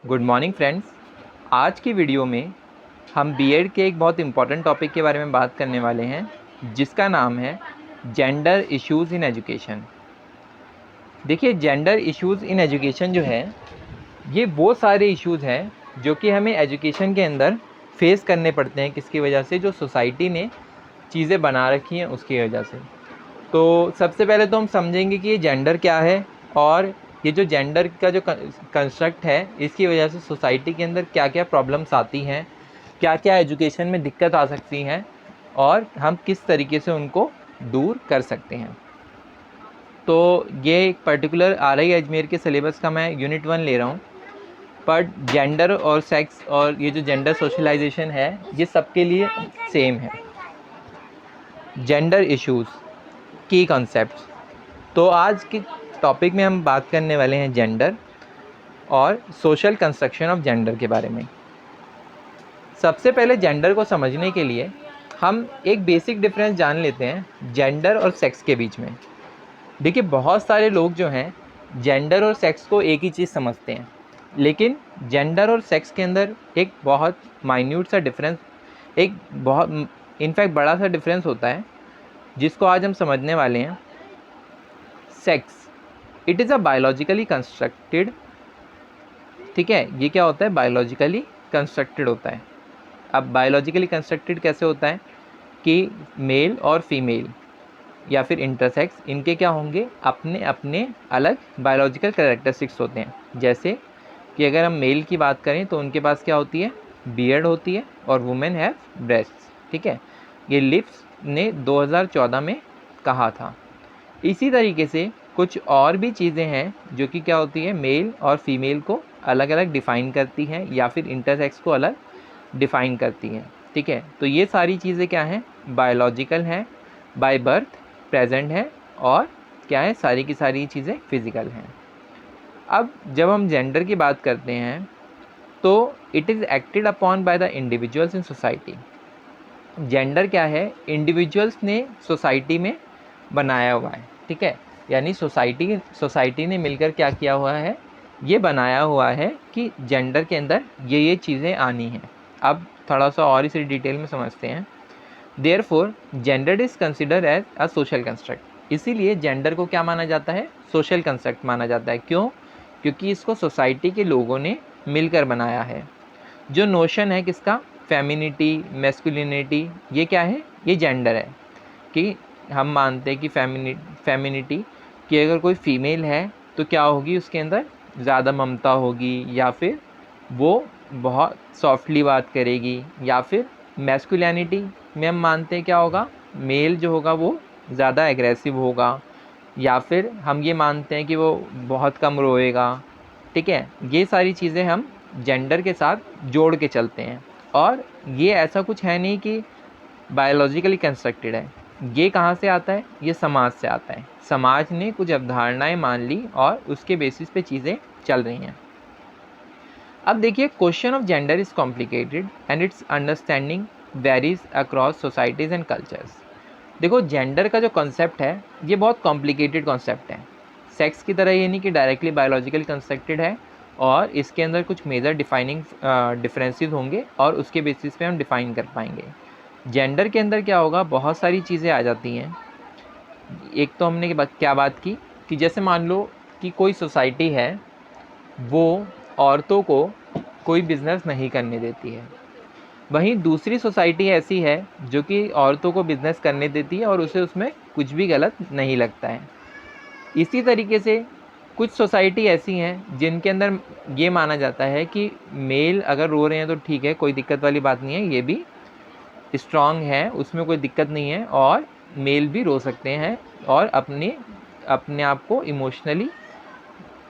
Good morning friends. आज की video में हम बीएड के एक बहुत इम्पॉर्टेंट टॉपिक के बारे में बात करने वाले हैं जिसका नाम है जेंडर इश्यूज़ इन एजुकेशन। देखिए, जेंडर इश्यूज़ इन एजुकेशन जो है ये वो सारे इश्यूज़ हैं जो कि हमें एजुकेशन के अंदर फेस करने पड़ते हैं। किसकी वजह से? जो सोसाइटी ने चीज़ें बना रखी हैं उसकी वजह से। तो सबसे पहले तो हम समझेंगे कि ये जेंडर क्या है और ये जो जेंडर का जो कंस्ट्रक्ट है इसकी वजह से सोसाइटी के अंदर क्या क्या प्रॉब्लम्स आती हैं, क्या क्या एजुकेशन में दिक्कत आ सकती हैं और हम किस तरीके से उनको दूर कर सकते हैं। तो ये एक पर्टिकुलर RI अजमेर के सिलेबस का मैं यूनिट 1 ले रहा हूँ, बट जेंडर और सेक्स और ये जो जेंडर सोशलाइजेशन है ये सबके लिए सेम है। जेंडर इश्यूज़ की कॉन्सेप्ट्स। तो आज के टॉपिक में हम बात करने वाले हैं जेंडर और सोशल कंस्ट्रक्शन ऑफ जेंडर के बारे में। सबसे पहले जेंडर को समझने के लिए हम एक बेसिक डिफरेंस जान लेते हैं जेंडर और सेक्स के बीच में। देखिए, बहुत सारे लोग जो हैं जेंडर और सेक्स को एक ही चीज़ समझते हैं, लेकिन जेंडर और सेक्स के अंदर एक बहुत माइन्यूट सा डिफरेंस, एक बहुत इनफैक्ट बड़ा सा डिफरेंस होता है जिसको आज हम समझने वाले हैं। Sex, it is a biologically constructed, ठीक है, ये क्या होता है? बायोलॉजिकली कंस्ट्रक्टेड होता है। अब बायोलॉजिकली कंस्ट्रक्टेड कैसे होता है कि मेल और फीमेल या फिर इंटरसेक्स, इनके क्या होंगे? अपने अपने अलग बायोलॉजिकल कैरेक्टरिस्टिक्स होते हैं। जैसे कि अगर हम मेल की बात करें तो उनके पास क्या होती है? बियर्ड होती है और वुमेन हैव ब्रेस्ट्स, ठीक है। ये लिप्स ने 2014 में कहा था। इसी तरीके से कुछ और भी चीज़ें हैं जो कि क्या होती है? मेल और फीमेल को अलग अलग डिफ़ाइन करती हैं या फिर इंटरसेक्स को अलग डिफ़ाइन करती हैं, ठीक है। तो ये सारी चीज़ें क्या हैं? बायोलॉजिकल हैं, बाय बर्थ प्रेजेंट हैं, और क्या है? सारी की सारी चीज़ें फिज़िकल हैं। अब जब हम जेंडर की बात करते हैं तो it is acted upon by the individuals in society. Gender क्या है? इंडिविजुअल्स ने सोसाइटी में बनाया हुआ है, ठीक है। यानी सोसाइटी ने मिलकर क्या किया हुआ है? ये बनाया हुआ है कि जेंडर के अंदर ये चीज़ें आनी हैं। अब थोड़ा सा और इसे डिटेल में समझते हैं। Therefore gender is consider as a social construct. इसीलिए जेंडर को क्या माना जाता है? सोशल कंस्ट्रक्ट माना जाता है। क्यों? क्योंकि इसको सोसाइटी के लोगों ने मिलकर बनाया है। जो नोशन है किसका? फेमिनिटी, मैस्कुलिनिटी, ये क्या है? ये जेंडर है। कि हम मानते हैं कि फेमिनिटी कि अगर कोई फीमेल है तो क्या होगी? उसके अंदर ज़्यादा ममता होगी, या फिर वो बहुत सॉफ्टली बात करेगी, या फिर मैस्कुलिनिटी में हम मानते हैं क्या होगा? मेल जो होगा वो ज़्यादा एग्रेसिव होगा, या फिर हम ये मानते हैं कि वो बहुत कम रोएगा, ठीक है। ये सारी चीज़ें हम जेंडर के साथ जोड़ के चलते हैं, और ये ऐसा कुछ है नहीं कि बायोलॉजिकली कंस्ट्रक्टेड है। ये कहाँ से आता है? ये समाज से आता है। समाज ने कुछ अवधारणाएं मान ली और उसके बेसिस पे चीज़ें चल रही हैं। अब देखिए, question of gender is complicated and it's understanding varies across societies and cultures. देखो, जेंडर का जो कॉन्सेप्ट है ये बहुत कॉम्प्लिकेटेड कॉन्सेप्ट है। सेक्स की तरह ये नहीं कि डायरेक्टली बायोलॉजिकल कंस्ट्रक्टेड है, और इसके अंदर कुछ मेजर डिफाइनिंग डिफरेंसेस होंगे और उसके बेसिस पे हम डिफ़ाइन कर पाएंगे। जेंडर के अंदर क्या होगा? बहुत सारी चीज़ें आ जाती हैं। एक तो हमने क्या बात की कि जैसे मान लो कि कोई सोसाइटी है, वो औरतों को कोई बिज़नेस नहीं करने देती है। वहीं दूसरी सोसाइटी ऐसी है जो कि औरतों को बिज़नेस करने देती है और उसे उसमें कुछ भी गलत नहीं लगता है। इसी तरीके से कुछ सोसाइटी ऐसी हैं जिनके अंदर ये माना जाता है कि मेल अगर रो रहे हैं तो ठीक है, कोई दिक्कत वाली बात नहीं है, ये भी स्ट्रॉन्ग है, उसमें कोई दिक्कत नहीं है, और मेल भी रो सकते हैं और अपने अपने आप को इमोशनली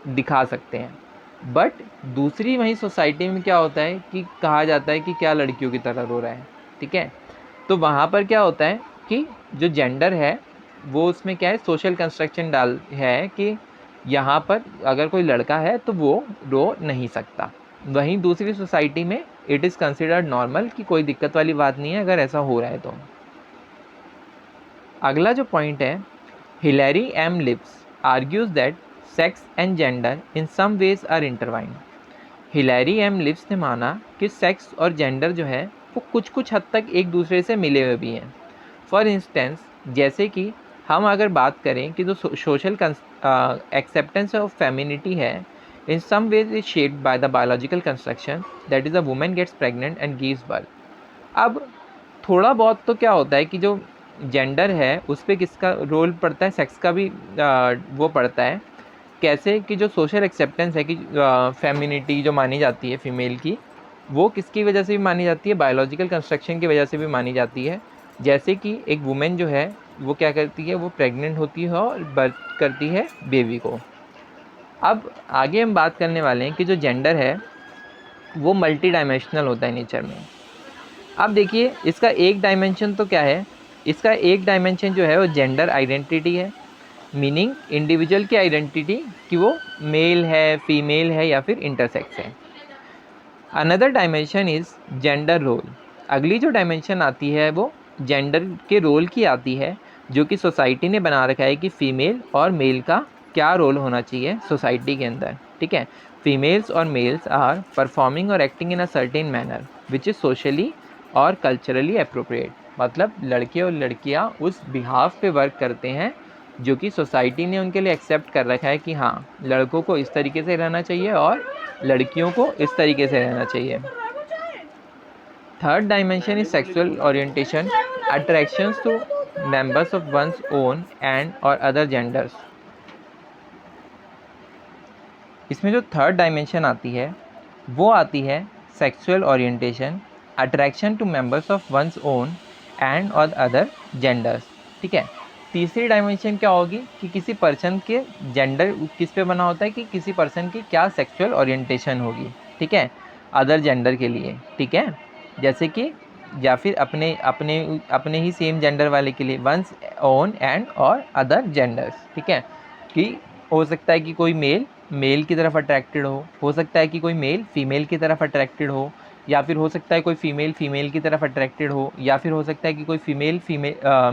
दिखा सकते हैं। बट दूसरी वहीं सोसाइटी में क्या होता है कि कहा जाता है कि क्या लड़कियों की तरह रो रहा है, ठीक है। तो वहाँ पर क्या होता है कि जो जेंडर है वो उसमें क्या है? सोशल कंस्ट्रक्शन डाल है कि यहाँ पर अगर कोई लड़का है तो वो रो नहीं सकता। वहीं दूसरी सोसाइटी में इट इज़ कंसिडर्ड नॉर्मल कि कोई दिक्कत वाली बात नहीं है अगर ऐसा हो रहा है तो। अगला जो पॉइंट है, Hilary M Lips argues that sex and gender in some ways are intertwined. Hilary M Lips ने माना कि सेक्स और जेंडर जो है वो कुछ कुछ हद तक एक दूसरे से मिले हुए भी हैं। फॉर इंस्टेंस, जैसे कि हम अगर बात करें कि जो सोशल एक्सेप्टेंस ऑफ फेमिनिटी है, in some ways is shaped by the biological construction, that is a women gets pregnant and gives birth. अब थोड़ा बहुत तो क्या होता है कि जो जेंडर है उस पर किसका रोल पड़ता है, सेक्स का भी वो पड़ता है। कैसे कि जो सोशल एक्सेप्टेंस है कि फेमिनिटी जो मानी जाती है फीमेल की, वो किसकी वजह से भी मानी जाती है, बायोलॉजिकल कंस्ट्रक्शन की वजह से भी मानी जाती है। जैसे कि एक वुमेन जो है वो क्या करती है, वो प्रेग्नेंट होती है और बर्थ करती है बेबी को। अब आगे हम बात करने वाले हैं कि जो जेंडर है वो मल्टी डायमेंशनल होता है नेचर में। अब देखिए इसका एक डायमेंशन तो क्या है, इसका एक डायमेंशन जो है वो जेंडर आइडेंटिटी है, मीनिंग इंडिविजुअल की आइडेंटिटी कि वो मेल है, फीमेल है या फिर इंटरसेक्स है। Another dimension is gender role. अगली जो डायमेंशन आती है वो जेंडर के रोल की आती है, जो कि सोसाइटी ने बना रखा है कि फ़ीमेल और मेल का क्या रोल होना चाहिए सोसाइटी के अंदर। ठीक है, फीमेल्स और मेल्स आर परफॉर्मिंग और acting in a certain manner which is socially और कल्चरली अप्रोप्रिएट। मतलब लड़के और लड़कियां उस बिहाफ पे वर्क करते हैं जो कि सोसाइटी ने उनके लिए एक्सेप्ट कर रखा है कि हाँ, लड़कों को इस तरीके से रहना चाहिए और लड़कियों को इस तरीके से रहना चाहिए। Third dimension is sexual orientation, attractions to members of one's own and or other genders. इसमें जो थर्ड डायमेंशन आती है वो आती है sexual orientation, attraction to members of one's own and or other genders. ठीक है, तीसरी डायमेंशन क्या होगी कि किसी पर्सन के जेंडर किस पे बना होता है कि किसी पर्सन की क्या सेक्सुअल ओरिएंटेशन होगी। ठीक है, अदर जेंडर के लिए। ठीक है, जैसे कि या फिर अपने अपने अपने ही सेम जेंडर वाले के लिए once own and or other genders. ठीक है, कि हो सकता है कि कोई मेल मेल की तरफ अट्रैक्टेड हो सकता है कि कोई मेल फीमेल की तरफ अट्रैक्टेड हो, या फिर हो सकता है कोई फीमेल फीमेल की तरफ अट्रैक्टेड हो, या फिर हो सकता है कि कोई फीमेल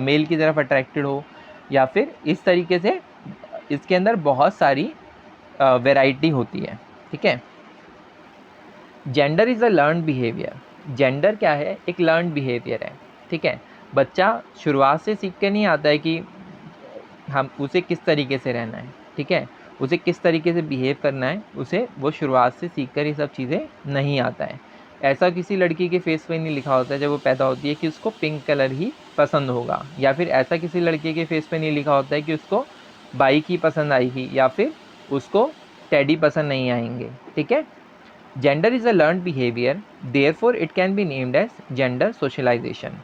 मेल की तरफ अट्रैक्टेड हो, या फिर इस तरीके से इसके अंदर बहुत सारी वैरायटी होती है। ठीक है, gender is a learn behaviour. Gender क्या है, एक लर्न बिहेवियर है। ठीक है, बच्चा शुरुआत से सीख के नहीं आता है कि हम उसे किस तरीके से रहना है। ठीक है, उसे किस तरीके से बिहेव करना है, उसे वो शुरुआत से सीख कर ये सब चीज़ें नहीं आता है। ऐसा किसी लड़की के फेस पे नहीं लिखा होता है जब वो पैदा होती है कि उसको पिंक कलर ही पसंद होगा, या फिर ऐसा किसी लड़के के फेस पे नहीं लिखा होता है कि उसको बाइक ही पसंद आएगी या फिर उसको टेडी पसंद नहीं आएंगे। ठीक है, gender is a learn behaviour, therefore it can be named as gender socialization.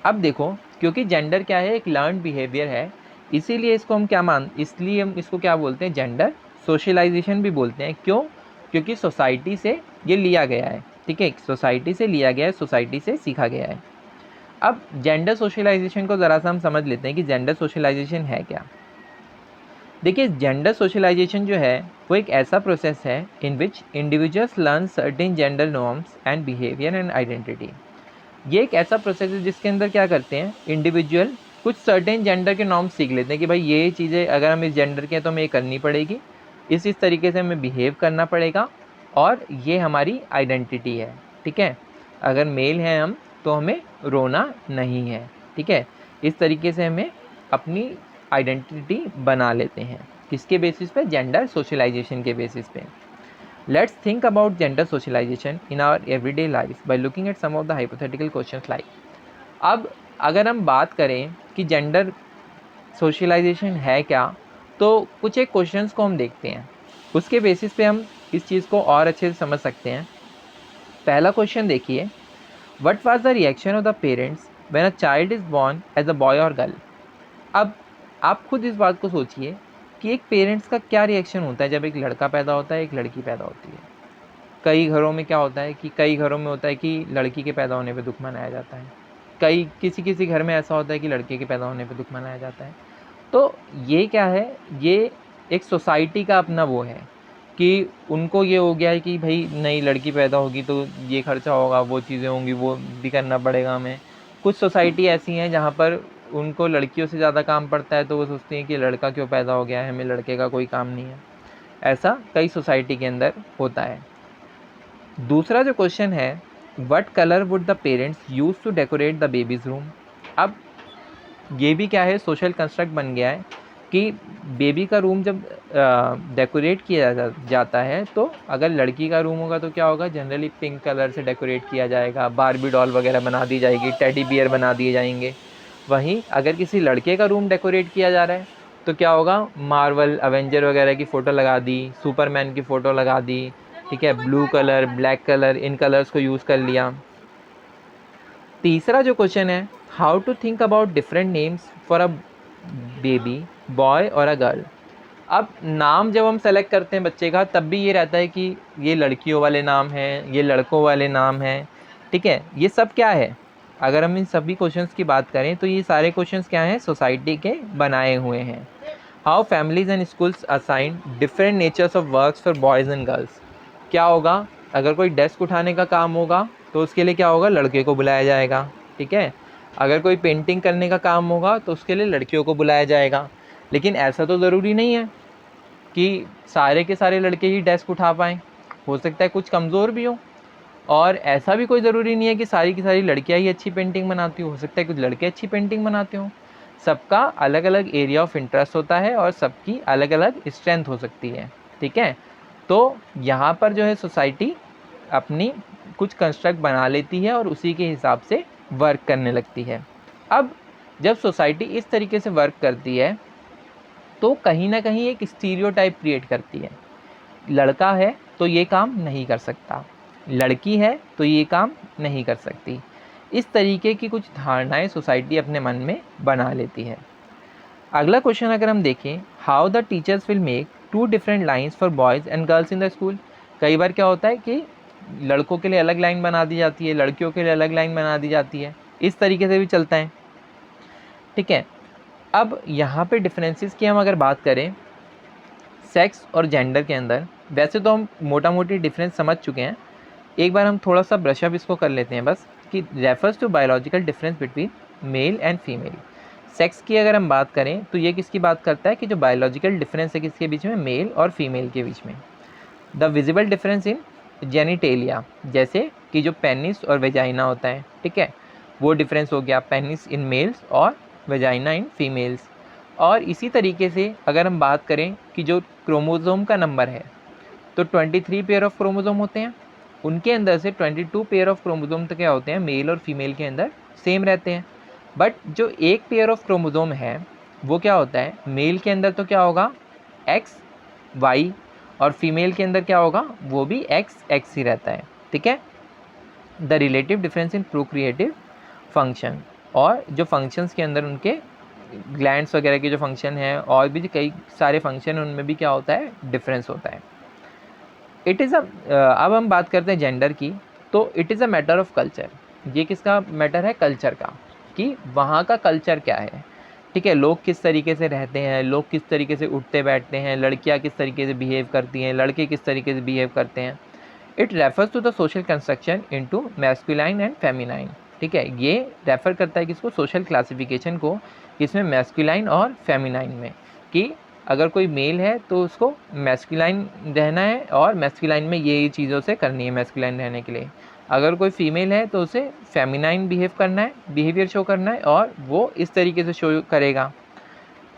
अब देखो, क्योंकि जेंडर क्या है, एक लर्न बिहेवियर है, इसीलिए इसको हम इसलिए हम इसको क्या बोलते हैं, जेंडर सोशलाइजेशन भी बोलते हैं। क्यों? क्योंकि सोसाइटी से ये लिया गया है। ठीक है, सोसाइटी से लिया गया है, सोसाइटी से सीखा गया है। अब जेंडर सोशलाइजेशन को ज़रा सा हम समझ लेते हैं कि जेंडर सोशलाइजेशन है क्या। देखिए, जेंडर सोशलाइजेशन जो है वो एक ऐसा प्रोसेस है in which individuals learn certain gender norms and behaviour and identity. ये एक ऐसा प्रोसेस है जिसके अंदर क्या करते हैं, इंडिविजुअल कुछ सर्टेन जेंडर के नॉर्म्स सीख लेते हैं कि भाई ये चीज़ें अगर हम इस जेंडर के हैं तो हमें ये करनी पड़ेगी, इस तरीके से हमें बिहेव करना पड़ेगा, और ये हमारी आइडेंटिटी है। ठीक है, अगर मेल हैं हम तो हमें रोना नहीं है। ठीक है, इस तरीके से हमें अपनी आइडेंटिटी बना लेते हैं। किसके बेसिस पे, जेंडर सोशलाइजेशन के बेसिस पे। Let's think about gender socialization in our everyday life by looking at some of the hypothetical questions like। अब अगर हम बात करें कि जेंडर सोशलाइजेशन है क्या, तो कुछ एक क्वेश्चंस को हम देखते हैं, उसके बेसिस पे हम इस चीज़ को और अच्छे से समझ सकते हैं। पहला क्वेश्चन देखिए, what was the reaction of the parents when a child is born as a boy or girl. अब आप खुद इस बात को सोचिए कि एक पेरेंट्स का क्या रिएक्शन होता है जब एक लड़का पैदा होता है, एक लड़की पैदा होती है। कई घरों में क्या होता है कि कई घरों में होता है कि लड़की के पैदा होने पे दुख मनाया जाता है, कई किसी किसी घर में ऐसा होता है कि लड़के के पैदा होने पे दुख मनाया जाता है। तो ये क्या है, ये एक सोसाइटी का अपना वो है कि उनको ये हो गया है कि भाई नई लड़की पैदा होगी तो ये खर्चा होगा, वो चीज़ें होंगी, वो भी करना पड़ेगा हमें। कुछ सोसाइटी ऐसी हैं जहाँ पर उनको लड़कियों से ज़्यादा काम पड़ता है, तो वो सोचती हैं कि लड़का क्यों पैदा हो गया है, हमें लड़के का कोई काम नहीं है। ऐसा कई सोसाइटी के अंदर होता है। दूसरा जो क्वेश्चन है, what colour would the parents use to decorate the baby's room. अब ये भी क्या है, सोशल कंस्ट्रक्ट बन गया है कि बेबी का रूम जब डेकोरेट किया जाता है, तो अगर लड़की का रूम होगा तो क्या होगा, जनरली पिंक कलर से डेकोरेट किया जाएगा, बारबी डॉल वगैरह बना दी जाएगी, टेडी बियर बना दिए जाएंगे। वहीं अगर किसी लड़के का रूम डेकोरेट किया जा रहा है तो क्या होगा, मार्वल अवेंजर वगैरह की फ़ोटो लगा दी, सुपरमैन की फ़ोटो लगा दी, ठीक है, ब्लू कलर, ब्लैक कलर, इन कलर्स को यूज़ कर लिया। तीसरा जो क्वेश्चन है, how to think about different names for a baby, boy or a girl. अब नाम जब हम सेलेक्ट करते हैं बच्चे का, तब भी ये रहता है कि ये लड़कियों वाले नाम हैं, ये लड़कों वाले नाम हैं, ठीक है। ये सब क्या है, अगर हम इन सभी क्वेश्चंस की बात करें तो ये सारे क्वेश्चंस क्या हैं, सोसाइटी के बनाए हुए हैं। How families and schools assign different natures of works for boys and girls. क्या होगा, अगर कोई डेस्क उठाने का काम होगा तो उसके लिए क्या होगा, लड़के को बुलाया जाएगा, ठीक है। अगर कोई पेंटिंग करने का काम होगा तो उसके लिए लड़कियों को बुलाया जाएगा। लेकिन ऐसा तो ज़रूरी नहीं है कि सारे के सारे लड़के ही डेस्क उठा पाएँ, हो सकता है कुछ कमज़ोर भी हों। और ऐसा भी कोई ज़रूरी नहीं है कि सारी की सारी लड़कियां ही अच्छी पेंटिंग बनाती हो सकता है कुछ लड़के अच्छी पेंटिंग बनाते हों। सबका अलग अलग एरिया ऑफ इंटरेस्ट होता है और सबकी अलग अलग स्ट्रेंथ हो सकती है, ठीक है। तो यहाँ पर जो है सोसाइटी अपनी कुछ कंस्ट्रक्ट बना लेती है और उसी के हिसाब से वर्क करने लगती है। अब जब सोसाइटी इस तरीके से वर्क करती है तो कहीं ना कहीं एक स्टीरियोटाइप क्रिएट करती है। लड़का है तो ये काम नहीं कर सकता, लड़की है तो ये काम नहीं कर सकती। इस तरीके की कुछ धारणाएं सोसाइटी अपने मन में बना लेती है। अगला क्वेश्चन अगर हम देखें, how the teachers will make two different lines for boys and girls in the school. कई बार क्या होता है कि लड़कों के लिए अलग लाइन बना दी जाती है, लड़कियों के लिए अलग लाइन बना दी जाती है, इस तरीके से भी चलता है, ठीक है। अब यहाँ पे डिफरेंसेस की हम अगर बात करें सेक्स और जेंडर के अंदर, वैसे तो हम मोटा मोटी डिफरेंस समझ चुके हैं, एक बार हम थोड़ा सा ब्रशअप इसको कर लेते हैं बस, कि refers to biological difference between male and female. Sex की अगर हम बात करें तो ये किसकी बात करता है, कि जो बायोलॉजिकल डिफरेंस है किसके बीच में, मेल और फीमेल के बीच में। The visible difference in genitalia, जैसे कि जो पेनिस और वेजाइना होता है, ठीक है, वो डिफरेंस हो गया, पेनिस इन मेल्स और वेजाइना इन फीमेल्स। और इसी तरीके से अगर हम बात करें कि जो क्रोमोसोम का नंबर है, तो 23 पेयर ऑफ क्रोमोसोम होते हैं, उनके अंदर से 22 पेयर ऑफ क्रोमोसोम तो क्या होते हैं, मेल और फीमेल के अंदर सेम रहते हैं। बट जो एक पेयर ऑफ क्रोमोसोम है वो क्या होता है, मेल के अंदर तो क्या होगा, एक्स वाई, और फीमेल के अंदर क्या होगा, वो भी एक्स एक्स ही रहता है, ठीक है। The relative difference in procreative function, और जो फंक्शंस के अंदर उनके ग्लैंड्स वगैरह के जो फंक्शन है और भी कई सारे फंक्शन हैं, उनमें भी क्या होता है, डिफरेंस होता है। इट इज़ अब हम बात करते हैं जेंडर की, तो it is a matter of culture. ये किसका मैटर है, कल्चर का, कि वहाँ का कल्चर क्या है, ठीक है। लोग किस तरीके से रहते हैं, लोग किस तरीके से उठते बैठते हैं, लड़कियाँ किस तरीके से बिहेव करती हैं, लड़के किस तरीके से बिहेव करते हैं। It refers to the social construction into masculine and feminine, ठीक है। ये रेफर करता है किसको, सोशल क्लासिफिकेशन को, किसमें, मैस्कुलाइन और फेमिनाइन में, कि अगर कोई मेल है तो उसको मैस्कुलाइन रहना है और मैस्कुलाइन में ये चीज़ों से करनी है मैस्कुलाइन रहने के लिए। अगर कोई फीमेल है तो उसे फेमिनाइन बिहेव करना है, बिहेवियर शो करना है, और वो इस तरीके से शो करेगा।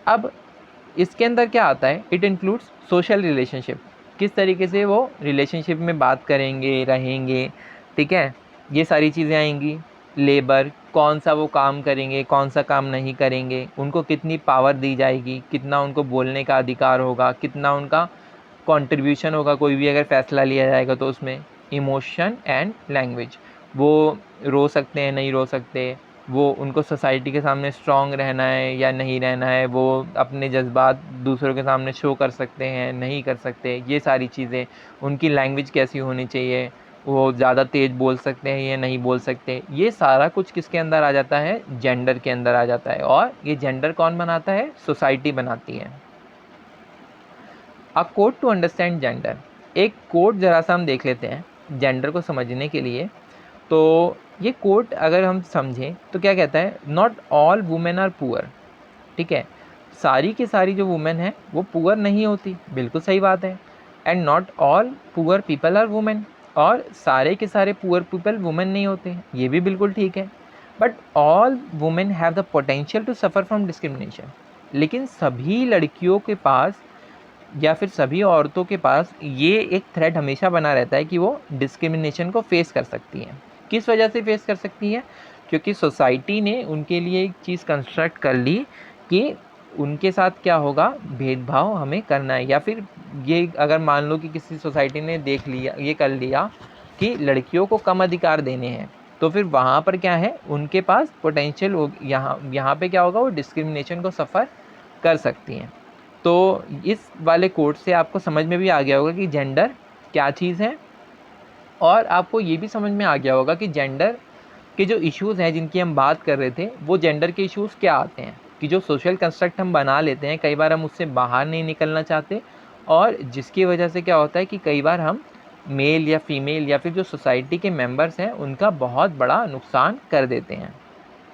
अब इसके अंदर क्या आता है, इट इंक्लूड्स सोशल रिलेशनशिप, किस तरीके से वो रिलेशनशिप में बात करेंगे, रहेंगे, ठीक है, ये सारी चीज़ें आएंगी। लेबर, कौन सा वो काम करेंगे, कौन सा काम नहीं करेंगे, उनको कितनी पावर दी जाएगी, कितना उनको बोलने का अधिकार होगा, कितना उनका कंट्रीब्यूशन होगा, कोई भी अगर फैसला लिया जाएगा तो उसमें। इमोशन एंड लैंग्वेज, वो रो सकते हैं, नहीं रो सकते, वो उनको सोसाइटी के सामने स्ट्रॉन्ग रहना है या नहीं रहना है, वो अपने जज्बात दूसरों के सामने शो कर सकते हैं, नहीं कर सकते, ये सारी चीज़ें। उनकी लैंग्वेज कैसी होनी चाहिए, वो ज़्यादा तेज़ बोल सकते हैं या नहीं बोल सकते, ये सारा कुछ किसके अंदर आ जाता है, जेंडर के अंदर आ जाता है। और ये जेंडर कौन बनाता है, सोसाइटी बनाती है। A code to understand gender, एक कोड ज़रा सा हम देख लेते हैं जेंडर को समझने के लिए। तो ये कोड अगर हम समझें तो क्या कहता है, not all women are poor, ठीक है, सारी की सारी जो वुमेन है वो पुअर नहीं होती, बिल्कुल सही बात है। And not all poor people are women, और सारे के सारे पुअर पीपल वुमेन नहीं होते हैं, ये भी बिल्कुल ठीक है। But all women have the potential to suffer from discrimination. लेकिन सभी लड़कियों के पास या फिर सभी औरतों के पास ये एक थ्रेट हमेशा बना रहता है कि वो डिस्क्रिमिनेशन को फेस कर सकती हैं। किस वजह से फेस कर सकती है? क्योंकि सोसाइटी ने उनके लिए एक चीज़ कंस्ट्रक्ट कर ली कि उनके साथ क्या होगा, भेदभाव हमें करना है। या फिर ये अगर मान लो कि किसी सोसाइटी ने देख लिया, ये कर लिया कि लड़कियों को कम अधिकार देने हैं, तो फिर वहाँ पर क्या है, उनके पास पोटेंशियल यहाँ पे क्या होगा, वो डिस्क्रिमिनेशन को सफ़र कर सकती हैं। तो इस वाले कोड से आपको समझ में भी आ गया होगा कि जेंडर क्या चीज़ है, और आपको ये भी समझ में आ गया होगा कि जेंडर के जो इश्यूज़ हैं जिनकी हम बात कर रहे थे, वो जेंडर के इश्यूज़ क्या आते हैं। कि जो सोशल कंस्ट्रक्ट हम बना लेते हैं, कई बार हम उससे बाहर नहीं निकलना चाहते, और जिसकी वजह से क्या होता है कि कई बार हम मेल या फीमेल या फिर जो सोसाइटी के मेंबर्स हैं उनका बहुत बड़ा नुकसान कर देते हैं।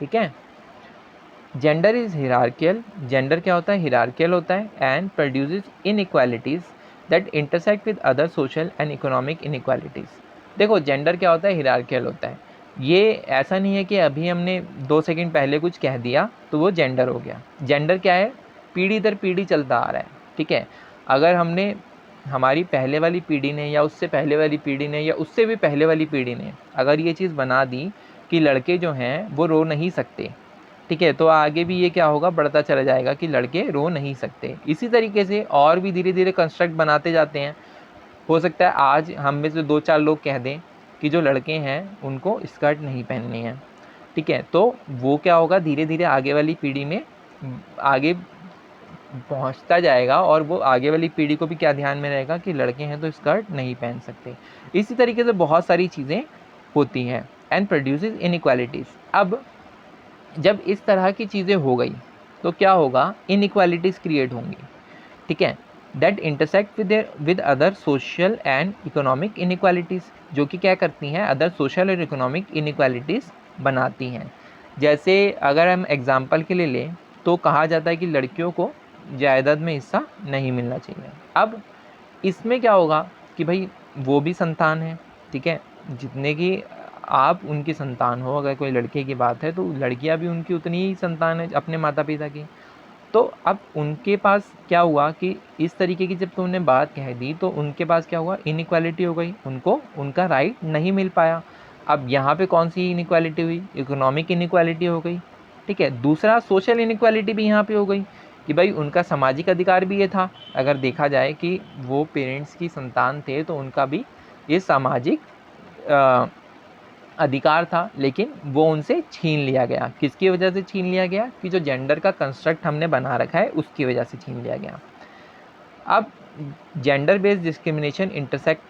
ठीक है। Gender is हिरार्कियल। जेंडर क्या होता है? हिरार्कियल होता है and produces inequalities that intersect with other social and economic inequalities. देखो, जेंडर क्या होता है? हिरार्कियल होता है। ये ऐसा नहीं है कि अभी हमने 2 सेकंड पहले कुछ कह दिया तो वो जेंडर हो गया। जेंडर क्या है? पीढ़ी दर पीढ़ी चलता आ रहा है। ठीक है। अगर हमने, हमारी पहले वाली पीढ़ी ने या उससे पहले वाली पीढ़ी ने या उससे भी पहले वाली पीढ़ी ने अगर ये चीज़ बना दी कि लड़के जो हैं वो रो नहीं सकते, ठीक है, तो आगे भी ये क्या होगा, बढ़ता चला जाएगा कि लड़के रो नहीं सकते। इसी तरीके से और भी धीरे धीरे कंस्ट्रक्ट बनाते जाते हैं। हो सकता है आज हम में से 2-4 लोग कह दें कि जो लड़के हैं उनको स्कर्ट नहीं पहननी है। ठीक है, तो वो क्या होगा, धीरे धीरे आगे वाली पीढ़ी में आगे पहुंचता जाएगा, और वो आगे वाली पीढ़ी को भी क्या ध्यान में रहेगा कि लड़के हैं तो स्कर्ट नहीं पहन सकते। इसी तरीके से बहुत सारी चीज़ें होती हैं एंड प्रोड्यूसेस इनइक्वालिटीज़। अब जब इस तरह की चीज़ें हो गई तो क्या होगा, इनइक्वालिटीज़ क्रिएट होंगी। ठीक है, that intersect with other social and economic inequalities, जो कि क्या करती हैं, अदर सोशल और इकोनॉमिक इनइक्वालिटीज़ बनाती हैं। जैसे अगर हम एग्जांपल के लिए लें तो कहा जाता है कि लड़कियों को जायदाद में हिस्सा नहीं मिलना चाहिए। अब इसमें क्या होगा कि भाई वो भी संतान है। ठीक है, जितने की आप उनकी संतान हो, अगर कोई लड़के की बात है तो लड़कियां भी उनकी उतनी ही संतान है अपने माता पिता की। तो अब उनके पास क्या हुआ कि इस तरीके की जब तुमने बात कह दी तो उनके पास क्या हुआ, इनइक्वालिटी हो गई, उनको उनका राइट नहीं मिल पाया। अब यहाँ पे कौन सी इनइक्वालिटी हुई, इकोनॉमिक इनइक्वालिटी हो गई। ठीक है, दूसरा सोशल इनइक्वालिटी भी यहाँ पे हो गई कि भाई उनका सामाजिक अधिकार भी ये था। अगर देखा जाए कि वो पेरेंट्स की संतान थे तो उनका भी ये सामाजिक अधिकार था, लेकिन वो उनसे छीन लिया गया। किसकी वजह से छीन लिया गया? कि जो जेंडर का कंस्ट्रक्ट हमने बना रखा है उसकी वजह से छीन लिया गया। अब जेंडर बेस्ड डिस्क्रिमिनेशन इंटरसेक्ट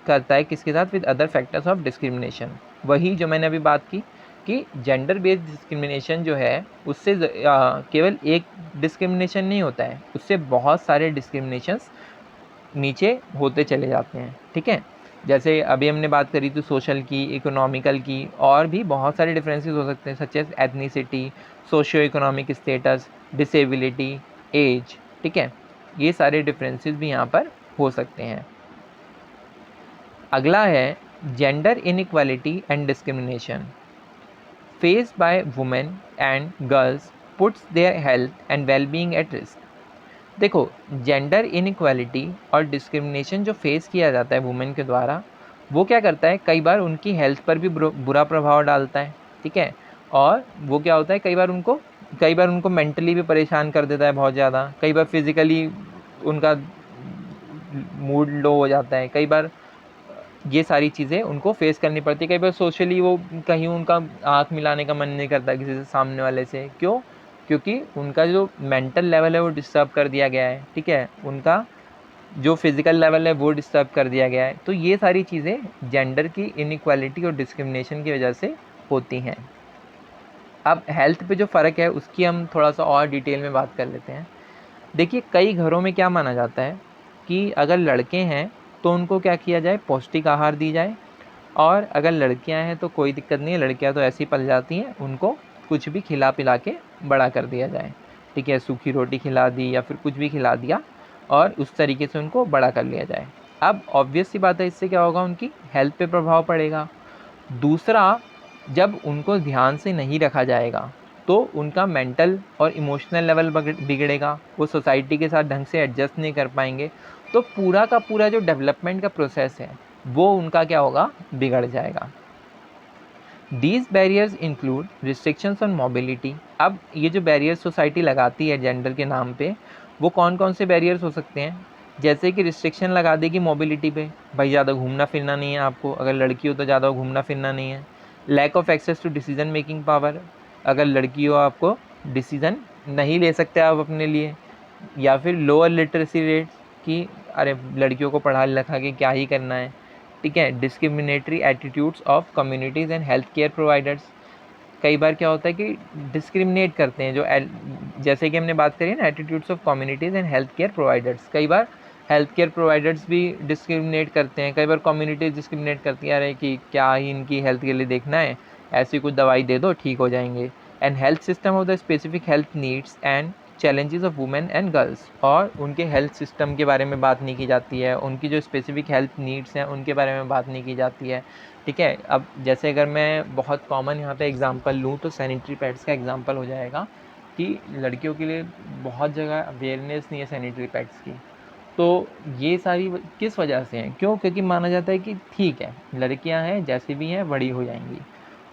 करता है किसके साथ, with other factors of discrimination. वही जो मैंने अभी बात की कि जेंडर बेस्ड डिस्क्रिमिनेशन जो है उससे केवल एक डिस्क्रिमिनेशन नहीं होता है, उससे बहुत सारे डिस्क्रिमिनेशंस नीचे होते चले जाते हैं। ठीक है, जैसे अभी हमने बात करी थी सोशल की, इकोनॉमिकल की, और भी बहुत सारे डिफरेंसेस हो सकते हैं, such as ethnicity, socio economic status, disability, age. ठीक है, ये सारे डिफरेंसेस भी यहाँ पर हो सकते हैं। अगला है gender inequality and discrimination faced by women and girls puts their health and wellbeing at risk. देखो, जेंडर इनइक्वालिटी और डिस्क्रिमिनेशन जो फेस किया जाता है वुमेन के द्वारा, वो क्या करता है, कई बार उनकी हेल्थ पर भी बुरा प्रभाव डालता है। ठीक है, और वो क्या होता है, कई बार उनको मेंटली भी परेशान कर देता है बहुत ज़्यादा। कई बार फिज़िकली उनका मूड लो हो जाता है। कई बार ये सारी चीज़ें उनको फेस करनी पड़ती है। कई बार सोशली वो कहीं उनका आँख मिलाने का मन नहीं करता किसी से, सामने वाले से। क्यों? क्योंकि उनका जो मेंटल लेवल है वो डिस्टर्ब कर दिया गया है। ठीक है, उनका जो फिज़िकल लेवल है वो डिस्टर्ब कर दिया गया है। तो ये सारी चीज़ें जेंडर की इनइक्वालिटी और डिस्क्रिमिनेशन की वजह से होती हैं। अब हेल्थ पे जो फ़र्क है उसकी हम थोड़ा सा और डिटेल में बात कर लेते हैं। देखिए, कई घरों में क्या माना जाता है कि अगर लड़के हैं तो उनको क्या किया जाए, पौष्टिक आहार दी जाए, और अगर लड़कियां हैं तो कोई दिक्कत नहीं है, लड़कियां तो ऐसी पल जाती हैं, उनको कुछ भी खिला पिला के बड़ा कर दिया जाए। ठीक है, सूखी रोटी खिला दी या फिर कुछ भी खिला दिया और उस तरीके से उनको बड़ा कर लिया जाए। अब ऑब्वियस सी बात है, इससे क्या होगा, उनकी हेल्थ पे प्रभाव पड़ेगा। दूसरा, जब उनको ध्यान से नहीं रखा जाएगा तो उनका मेंटल और इमोशनल लेवल बिगड़ेगा, वो सोसाइटी के साथ ढंग से एडजस्ट नहीं कर पाएंगे, तो पूरा का पूरा जो डेवलपमेंट का प्रोसेस है वो उनका क्या होगा, बिगड़ जाएगा। These barriers include restrictions on mobility. अब ये जो बैरियर्स सोसाइटी लगाती है जेंडर के नाम पे, वो कौन कौन से बैरियर्स हो सकते हैं? जैसे कि रिस्ट्रिक्शन लगा देगी मोबिलिटी पे, भाई ज़्यादा घूमना फिरना नहीं है आपको, अगर लड़की हो तो ज़्यादा घूमना फिरना नहीं है। Lack of access to decision making power, अगर लड़की हो आपको डिसीजन नहीं ले सकते आप अपने लिए। या फिर लोअर लिटरेसी रेट्स, कि अरे लड़कियों को पढ़ा लिखा के क्या ही करना है, ठीक है। Discriminatory attitudes of communities and health care providers, कई बार क्या होता है कि डिस्क्रिमिनेट करते हैं, जो जैसे कि हमने बात करी ना, attitudes of communities and health care providers, कई बार हेल्थ केयर प्रोवाइडर्स भी डिस्क्रिमिनेट करते हैं, कई बार कम्युनिटीज़ डिस्क्रिमिनेट करती है, अरे कि क्या ही इनकी हेल्थ के लिए देखना है, ऐसी कुछ दवाई दे दो ठीक हो जाएंगे। And health system of the specific health needs and challenges of women and girls, और उनके हेल्थ सिस्टम के बारे में बात नहीं की जाती है, उनकी जो स्पेसिफिक हेल्थ नीड्स हैं उनके बारे में बात नहीं की जाती है, ठीक है। अब जैसे अगर मैं बहुत कॉमन यहाँ पे एग्जांपल लूँ तो सैनिटरी पैड्स का एग्जांपल हो जाएगा, कि लड़कियों के लिए बहुत जगह अवेयरनेस नहीं है सैनिटरी पैड्स की। तो ये सारी किस वजह से हैं? क्यों? क्योंकि माना जाता है कि ठीक है, लड़कियां हैं, जैसे भी हैं बड़ी हो जाएंगी।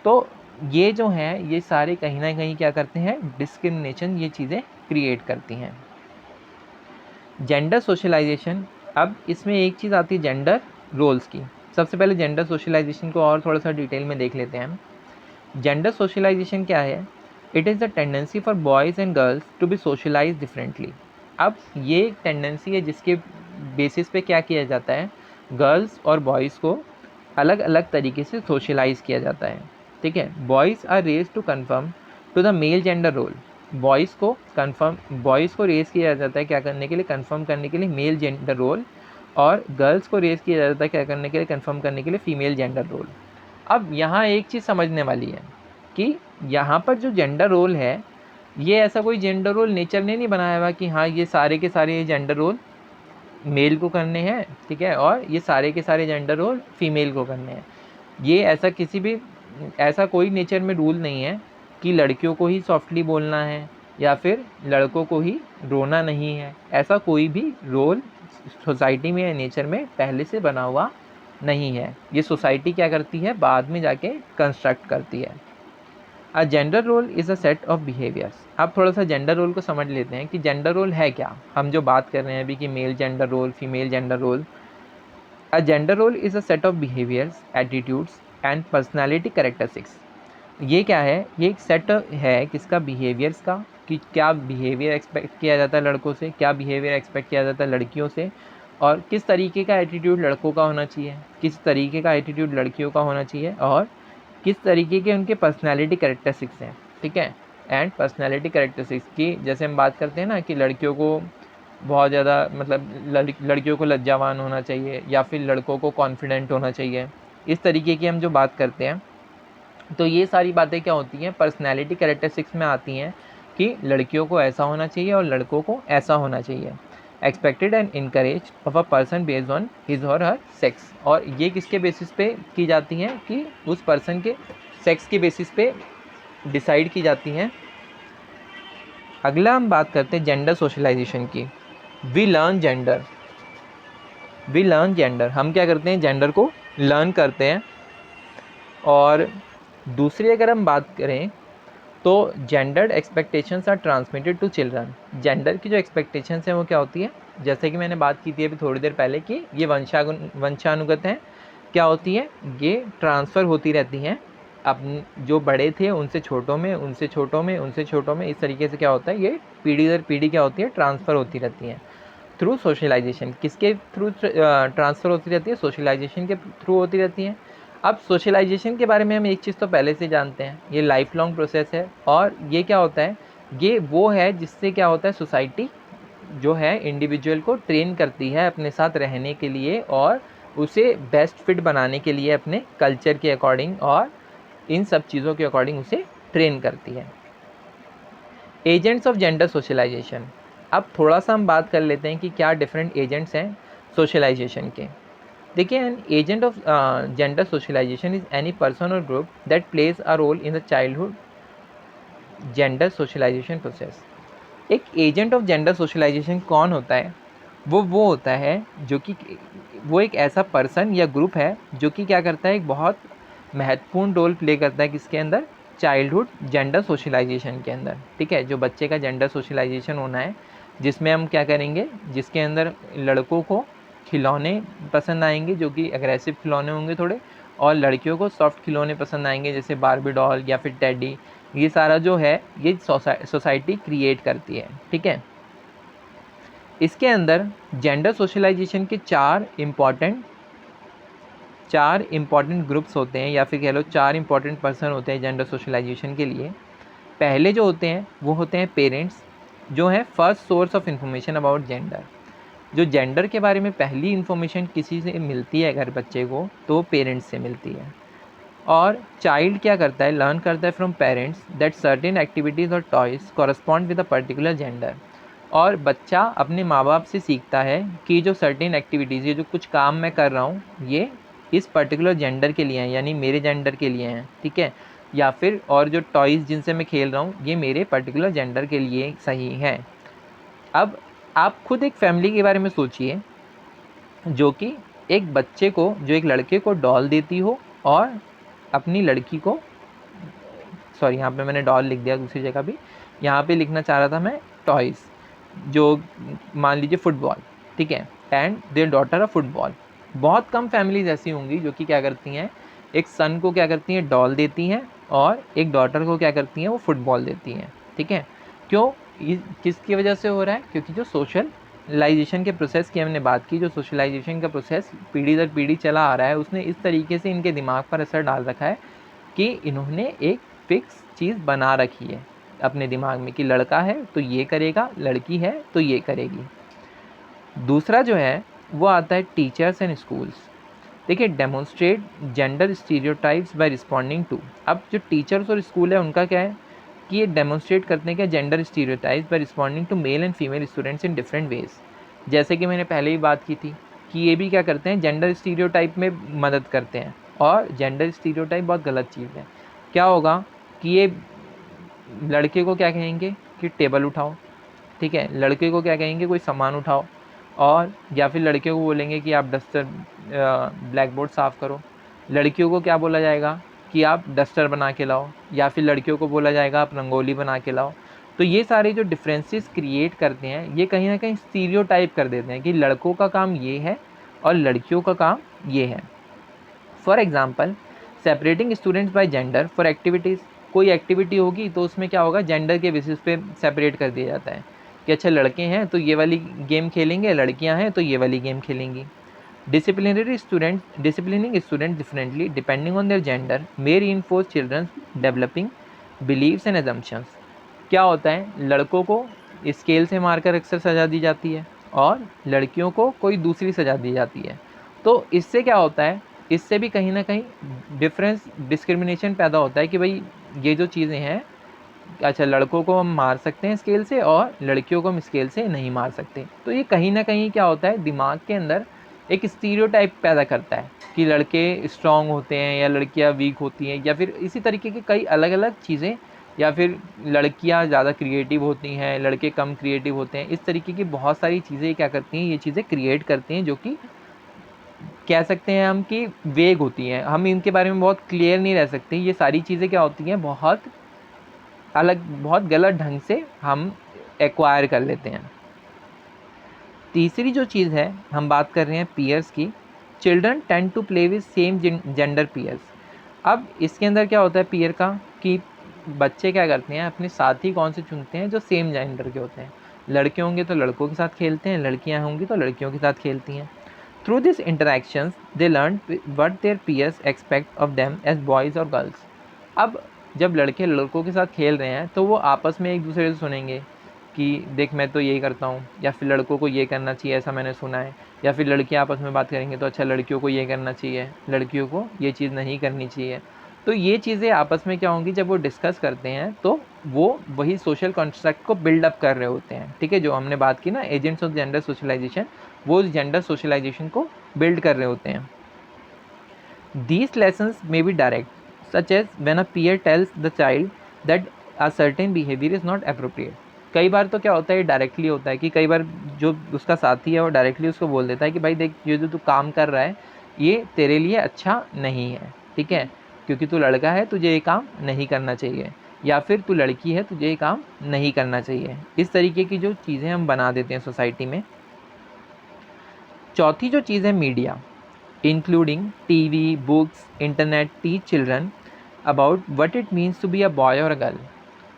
तो ये जो हैं, ये सारे कहीं ना कहीं क्या करते हैं, डिस्क्रिमिनेशन, ये चीज़ें क्रिएट करती हैं। जेंडर सोशलाइजेशन, अब इसमें एक चीज़ आती है जेंडर रोल्स की। सबसे पहले जेंडर सोशलाइजेशन को और थोड़ा सा डिटेल में देख लेते हैं। जेंडर सोशलाइजेशन क्या है? It is the tendency for boys and girls to be socialize differently. अब ये एक टेंडेंसी है जिसके बेसिस पे क्या किया जाता है, गर्ल्स और बॉयज़ को अलग अलग तरीके से सोशलाइज किया जाता है, ठीक है। Boys are raise to confirm to the male gender role, boys को रेज किया जाता है क्या करने के लिए, कन्फर्म करने के लिए मेल जेंडर रोल, और गर्ल्स को रेज किया जाता है क्या करने के लिए, कन्फर्म करने के लिए फीमेल जेंडर रोल। अब यहाँ एक चीज़ समझने वाली है कि यहाँ पर जो जेंडर रोल है, ये ऐसा कोई जेंडर रोल नेचर ने नहीं बनाया हुआ कि हाँ ये सारे के सारे ये जेंडर रोल मेल को करने हैं, ठीक है, और ये सारे के सारे जेंडर रोल फीमेल को करने हैं। ये ऐसा कोई नेचर में रूल नहीं है कि लड़कियों को ही सॉफ्टली बोलना है या फिर लड़कों को ही रोना नहीं है। ऐसा कोई भी रोल सोसाइटी में या नेचर में पहले से बना हुआ नहीं है। ये सोसाइटी क्या करती है, बाद में जाके कंस्ट्रक्ट करती है। A gender role is a set of behaviours. अब थोड़ा सा जेंडर रोल को समझ लेते हैं कि जेंडर रोल है क्या। हम जो बात कर रहे हैं अभी कि male gender role, female gender role. A gender role is a set of behaviours, attitudes and personality characteristics. ये क्या है, ये एक सेट है किसका, बिहेवियर्स का, कि क्या बिहेवियर एक्सपेक्ट किया जाता है लड़कों से, क्या बिहेवियर एक्सपेक्ट किया जाता है लड़कियों से, और किस तरीके का एटीट्यूड लड़कों का होना चाहिए, किस तरीके का एटीट्यूड लड़कियों का होना चाहिए, और किस तरीके के उनके पर्सनैलिटी कैरेक्टरिस्टिक्स हैं, ठीक है। एंड पर्सनैलिटी कैरेक्टरिस्टिक्स की जैसे हम बात करते हैं ना कि लड़कियों को बहुत ज़्यादा मतलब लड़कियों को लज्जावान होना चाहिए या फिर लड़कों को कॉन्फिडेंट होना चाहिए, इस तरीके की हम जो बात करते हैं, तो ये सारी बातें क्या होती हैं, पर्सनैलिटी कैरेक्टरिस्टिक्स में आती हैं कि लड़कियों को ऐसा होना चाहिए और लड़कों को ऐसा होना चाहिए। Expected and encourage of a person based on his और हर सेक्स, और ये किसके बेसिस पे की जाती हैं, कि उस पर्सन के सेक्स के बेसिस पे डिसाइड की जाती हैं। अगला हम बात करते हैं जेंडर सोशलाइजेशन की। वी लर्न जेंडर, हम क्या करते हैं, जेंडर को लर्न करते हैं। और दूसरी अगर हम बात करें तो gendered expectations are transmitted to children. Gender की जो एक्सपेक्टेशंस हैं वो क्या होती है, जैसे कि मैंने बात की थी अभी थोड़ी देर पहले कि ये वंशानुगत हैं, क्या होती है, ये ट्रांसफ़र होती रहती हैं, अब जो बड़े थे उनसे छोटों में, उनसे छोटों में, उनसे छोटों में, इस तरीके से क्या होता है, ये पीढ़ी दर पीढ़ी क्या होती है, ट्रांसफ़र होती रहती हैं थ्रू सोशलाइजेशन। किसके थ्रू ट्रांसफ़र होती रहती है, सोशलाइजेशन के थ्रू होती रहती हैं। अब सोशलाइजेशन के बारे में हम एक चीज़ तो पहले से जानते हैं, ये लाइफ लॉन्ग प्रोसेस है, और ये क्या होता है, ये वो है जिससे क्या होता है, सोसाइटी जो है इंडिविजुअल को ट्रेन करती है अपने साथ रहने के लिए और उसे बेस्ट फिट बनाने के लिए अपने कल्चर के अकॉर्डिंग, और इन सब चीज़ों के अकॉर्डिंग उसे ट्रेन करती है। एजेंट्स ऑफ जेंडर सोशलाइजेशन, अब थोड़ा सा हम बात कर लेते हैं कि क्या डिफरेंट एजेंट्स हैं। सोशलाइजेशन के। देखिए, an agent of gender socialisation is any person or group that plays a role in the childhood gender socialisation process. एक एजेंट ऑफ जेंडर सोशलाइजेशन कौन होता है? वो होता है जो कि वो एक ऐसा पर्सन या ग्रुप है जो कि क्या करता है, एक बहुत महत्वपूर्ण रोल प्ले करता है किसके अंदर? चाइल्डहुड जेंडर सोशलाइजेशन के अंदर। ठीक है, जो बच्चे का जेंडर सोशलाइजेशन होना है, जिसमें हम क्या करेंगे, जिसके अंदर लड़कों को खिलौने पसंद आएंगे जो कि अग्रेसिव खिलौने होंगे थोड़े, और लड़कियों को सॉफ्ट खिलौने पसंद आएंगे जैसे बारबी डॉल या फिर टेडी। ये सारा जो है ये सोसाइटी क्रिएट करती है। ठीक है, इसके अंदर जेंडर सोशलाइजेशन के चार इम्पॉर्टेंट ग्रुप्स होते हैं, या फिर कह लो चार इम्पॉर्टेंट पर्सन होते हैं जेंडर सोशलाइजेशन के लिए। पहले जो होते हैं वो होते हैं पेरेंट्स, जो है first source of information about gender. जो जेंडर के बारे में पहली इन्फॉर्मेशन किसी से मिलती है अगर बच्चे को, तो पेरेंट्स से मिलती है। और चाइल्ड क्या करता है, लर्न करता है from parents that certain activities और toys correspond with a particular gender. और बच्चा अपने माँ बाप से सीखता है कि जो सर्टेन एक्टिविटीज़, ये जो कुछ काम मैं कर रहा हूँ, ये इस पर्टिकुलर जेंडर के लिए हैं, यानी मेरे जेंडर के लिए हैं। ठीक है, या फिर और जो टॉयज़ जिनसे मैं खेल रहा हूँ, ये मेरे पर्टिकुलर जेंडर के लिए सही हैं। अब आप खुद एक फैमिली के बारे में सोचिए, जो कि एक बच्चे को, जो एक लड़के को डॉल देती हो, और अपनी लड़की को, सॉरी यहाँ पे मैंने डॉल लिख दिया दूसरी जगह भी, यहाँ पे लिखना चाह रहा था मैं टॉयज़, जो मान लीजिए फुटबॉल। ठीक है, and there daughter a football. बहुत कम फैमिलीज ऐसी होंगी जो कि क्या करती हैं, एक सन को क्या करती हैं, डॉल देती हैं, और एक डॉटर को क्या करती हैं, वो फुटबॉल देती हैं। ठीक है, क्यों? किसकी वजह से हो रहा है? क्योंकि जो सोशलाइजेशन के प्रोसेस की हमने बात की, जो सोशलाइजेशन का प्रोसेस पीढ़ी दर पीढ़ी चला आ रहा है, उसने इस तरीके से इनके दिमाग पर असर डाल रखा है कि इन्होंने एक फिक्स चीज़ बना रखी है अपने दिमाग में कि लड़का है तो ये करेगा, लड़की है तो ये करेगी। दूसरा जो है वो आता है टीचर्स एंड स्कूल्स। देखिए, demonstrate gender stereotypes by responding to. अब जो टीचर्स और स्कूल है उनका क्या है कि ये डेमोन्स्ट्रेट करते हैं क्या, gender stereotypes by responding to male and female students in different ways. जैसे कि मैंने पहले ही बात की थी कि ये भी क्या करते हैं, जेंडर स्टीरियोटाइप में मदद करते हैं। और जेंडर स्टीरियोटाइप बहुत गलत चीज़ है। क्या होगा कि ये लड़के को क्या कहेंगे कि टेबल उठाओ, ठीक है, लड़के को क्या कहेंगे, कोई सामान उठाओ, और या फिर लड़के को बोलेंगे कि आप डस्टर ब्लैक बोर्ड साफ़ करो। लड़कियों को क्या बोला जाएगा कि आप डस्टर बना के लाओ, या फिर लड़कियों को बोला जाएगा आप रंगोली बना के लाओ। तो ये सारे जो डिफरेंसेस क्रिएट करते हैं, ये कहीं ना कहीं स्टीरियोटाइप कर देते हैं कि लड़कों का काम ये है और लड़कियों का काम ये है। For example, separating students by gender for activities. कोई एक्टिविटी होगी तो उसमें क्या होगा, जेंडर के बेसिस पे सेपरेट कर दिया जाता है कि अच्छा लड़के हैं तो ये वाली गेम खेलेंगे, लड़कियां हैं तो ये वाली गेम खेलेंगी। Disciplining student differently depending on their gender may reinforce children's developing beliefs and assumptions. क्या होता है, लड़कों को स्केल से मारकर अक्सर सजा दी जाती है और लड़कियों को कोई दूसरी सजा दी जाती है। तो इससे क्या होता है, इससे भी कहीं ना कहीं डिस्क्रिमिनेशन पैदा होता है कि भाई ये जो चीज़ें हैं, अच्छा लड़कों को हम मार सकते हैं स्केल से और लड़कियों को हम स्केल से नहीं मार सकते। तो ये कहीं ना कहीं क्या होता है, दिमाग के अंदर एक स्टीरियोटाइप पैदा करता है कि लड़के स्ट्रांग होते हैं या लड़कियां वीक होती हैं, या फिर इसी तरीके की कई अलग अलग चीज़ें, या फिर लड़कियां ज़्यादा क्रिएटिव होती हैं, लड़के कम क्रिएटिव होते हैं। इस तरीके की बहुत सारी चीज़ें क्या करती हैं, ये चीज़ें क्रिएट करती हैं, जो कि कह सकते हैं हम कि वेग होती हैं। हम इनके बारे में बहुत क्लियर नहीं रह सकते। ये सारी चीज़ें क्या होती हैं, बहुत अलग, बहुत गलत ढंग से हम एक्वायर कर लेते हैं। तीसरी जो चीज़ है, हम बात कर रहे हैं पीयर्स की। Children tend to play with same gender peers. अब इसके अंदर क्या होता है पीयर का, कि बच्चे क्या करते हैं, अपने साथी कौन से चुनते हैं जो सेम जेंडर के होते हैं। लड़के होंगे तो लड़कों के साथ खेलते हैं, लड़कियां होंगी तो लड़कियों के साथ खेलती हैं। Through this interactions they learn what their peers expect of them as boys और गर्ल्स। अब जब लड़के लड़कों के साथ खेल रहे हैं तो वो आपस में एक दूसरे से सुनेंगे कि देख मैं तो यही करता हूँ, या फिर लड़कों को ये करना चाहिए ऐसा मैंने सुना है। या फिर लड़कियाँ आपस में बात करेंगे तो अच्छा लड़कियों को ये करना चाहिए, लड़कियों को ये चीज़ नहीं करनी चाहिए। तो ये चीज़ें आपस में क्या होंगी, जब वो डिस्कस करते हैं तो वो वही सोशल कॉन्स्ट्रक्ट को बिल्डअप कर रहे होते हैं, ठीक है। जो हमने बात की ना एजेंट्स ऑफ जेंडर सोशलाइजेशन, वो जेंडर सोशलाइजेशन को बिल्ड कर रहे होते हैं। These lessons may be direct, such as when a peer tells the child that a certain behavior is not appropriate. कई बार तो क्या होता है, डायरेक्टली होता है कि कई बार जो उसका साथी है वो डायरेक्टली उसको बोल देता है कि भाई देख, ये जो तू काम कर रहा है ये तेरे लिए अच्छा नहीं है, ठीक है, क्योंकि तू लड़का है तुझे ये काम नहीं करना चाहिए, या फिर तू लड़की है तुझे ये काम नहीं करना चाहिए। इस तरीके की जो चीज़ें हम बना देते हैं सोसाइटी में। चौथी जो चीज़ है media, including TV, books, internet, teach children about what it means to be a boy or a girl।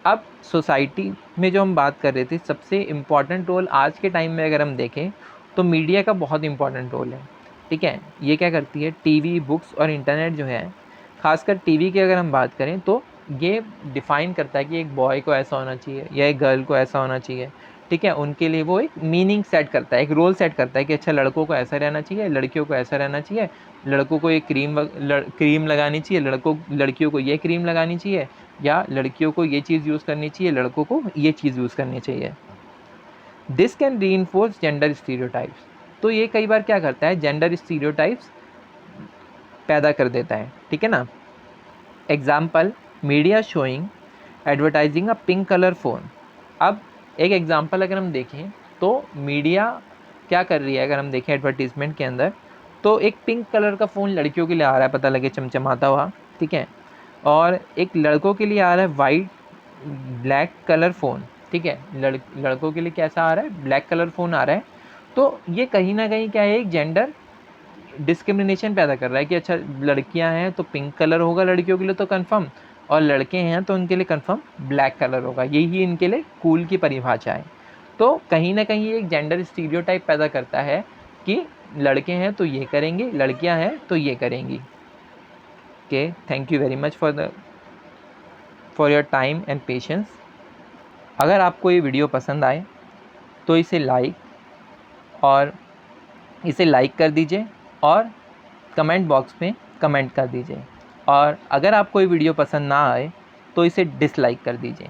अब सोसाइटी में जो हम बात कर रहे थे, सबसे इम्पॉर्टेंट रोल आज के टाइम में अगर हम देखें तो मीडिया का बहुत इम्पॉर्टेंट रोल है, ठीक है। ये क्या करती है, टीवी, बुक्स और इंटरनेट जो है, खासकर टीवी की अगर हम बात करें तो ये डिफ़ाइन करता है कि एक बॉय को ऐसा होना चाहिए या एक गर्ल को ऐसा होना चाहिए, ठीक है। उनके लिए वो एक मीनिंग सेट करता है, एक रोल सेट करता है कि अच्छा लड़कों को ऐसा रहना चाहिए, लड़कियों को ऐसा रहना चाहिए, लड़कों को ये क्रीम लगानी चाहिए, लड़कियों को ये क्रीम लगानी चाहिए, या लड़कियों को ये चीज़ यूज़ करनी चाहिए, लड़कों को ये चीज़ यूज़ करनी चाहिए। This can reinforce gender stereotypes. तो ये कई बार क्या करता है, जेंडर स्टीरियोटाइप्स पैदा कर देता है, ठीक है ना। एग्जाम्पल, मीडिया शोइंग एडवर्टाइजिंग अ पिंक कलर फ़ोन। अब एक एग्जांपल अगर हम देखें तो मीडिया क्या कर रही है, अगर हम देखें एडवर्टीज़मेंट के अंदर, तो एक पिंक कलर का फ़ोन लड़कियों के लिए आ रहा है, पता लगे चमचमाता हुआ, ठीक है, और एक लड़कों के लिए आ रहा है वाइट ब्लैक कलर फ़ोन, ठीक है। लड़कों के लिए कैसा आ रहा है, ब्लैक कलर फ़ोन आ रहा है। तो ये कहीं ना कहीं क्या है, एक जेंडर डिस्क्रिमिनेशन पैदा कर रहा है कि अच्छा लड़कियां हैं तो पिंक कलर होगा लड़कियों के लिए तो कंफर्म, और लड़के हैं तो उनके लिए कंफर्म ब्लैक कलर होगा, यही इनके लिए कूल की परिभाषा है। तो कहीं ना कहीं एक जेंडर स्टीरियोटाइप पैदा करता है कि लड़के हैं तो ये करेंगे, लड़कियां हैं तो ये करेंगी। Okay, thank you very much for your time and patience. अगर आपको ये वीडियो पसंद आए तो इसे लाइक कर दीजिए और कमेंट बॉक्स में कमेंट कर दीजिए, और अगर आपको ये वीडियो पसंद ना आए तो इसे डिसलाइक कर दीजिए।